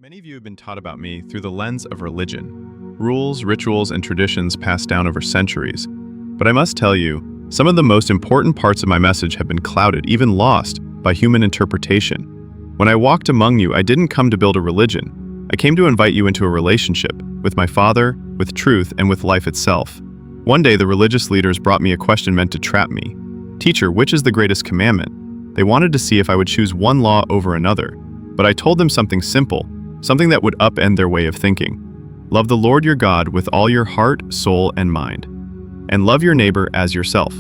Many of you have been taught about me through the lens of religion, rules, rituals, and traditions passed down over centuries. But I must tell you, some of the most important parts of my message have been clouded, even lost, by human interpretation. When I walked among you, I didn't come to build a religion. I came to invite you into a relationship with my Father, with truth, and with life itself. One day, the religious leaders brought me a question meant to trap me. "Teacher, which is the greatest commandment?" They wanted to see if I would choose one law over another. But I told them something simple, something that would upend their way of thinking. Love the Lord your God with all your heart, soul, and mind. And love your neighbor as yourself.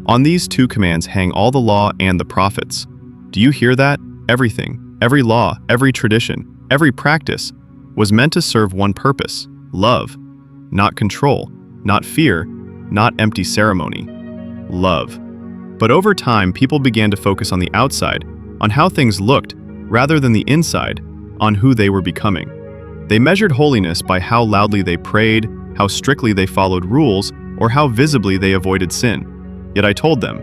On these two commands hang all the law and the prophets. Do you hear that? Everything, every law, every tradition, every practice was meant to serve one purpose: love. Not control, not fear, not empty ceremony. Love. But over time, people began to focus on the outside, on how things looked, rather than the inside, on who they were becoming. They measured holiness by how loudly they prayed, how strictly they followed rules, or how visibly they avoided sin. Yet I told them,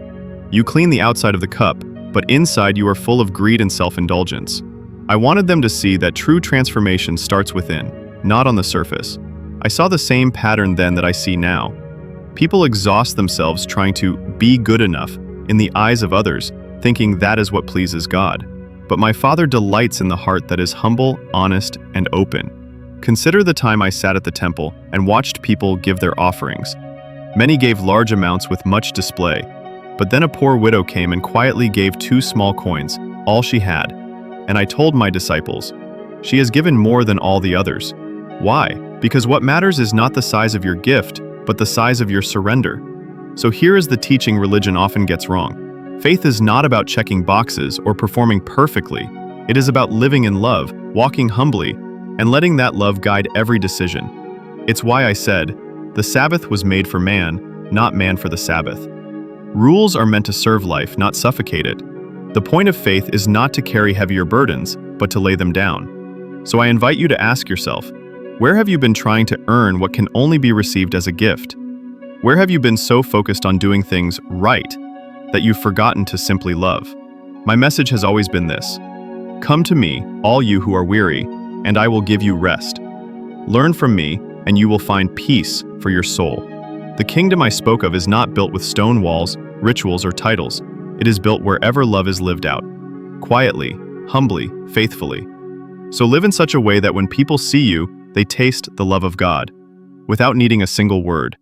you clean the outside of the cup, but inside you are full of greed and self-indulgence. I wanted them to see that true transformation starts within, not on the surface. I saw the same pattern then that I see now. People exhaust themselves trying to be good enough in the eyes of others, thinking that is what pleases God. But my Father delights in the heart that is humble, honest, and open. Consider the time I sat at the temple and watched people give their offerings. Many gave large amounts with much display, but then a poor widow came and quietly gave 2 small coins, all she had. And I told my disciples, she has given more than all the others. Why? Because what matters is not the size of your gift, but the size of your surrender. So here is the teaching religion often gets wrong. Faith is not about checking boxes or performing perfectly. It is about living in love, walking humbly, and letting that love guide every decision. It's why I said, the Sabbath was made for man, not man for the Sabbath. Rules are meant to serve life, not suffocate it. The point of faith is not to carry heavier burdens, but to lay them down. So I invite you to ask yourself, where have you been trying to earn what can only be received as a gift? Where have you been so focused on doing things right that you've forgotten to simply love? My message has always been this: come to me, all you who are weary, and I will give you rest. Learn from me, and you will find peace for your soul. The kingdom I spoke of is not built with stone walls, rituals, or titles. It is built wherever love is lived out, quietly, humbly, faithfully. So live in such a way that when people see you, they taste the love of God, without needing a single word.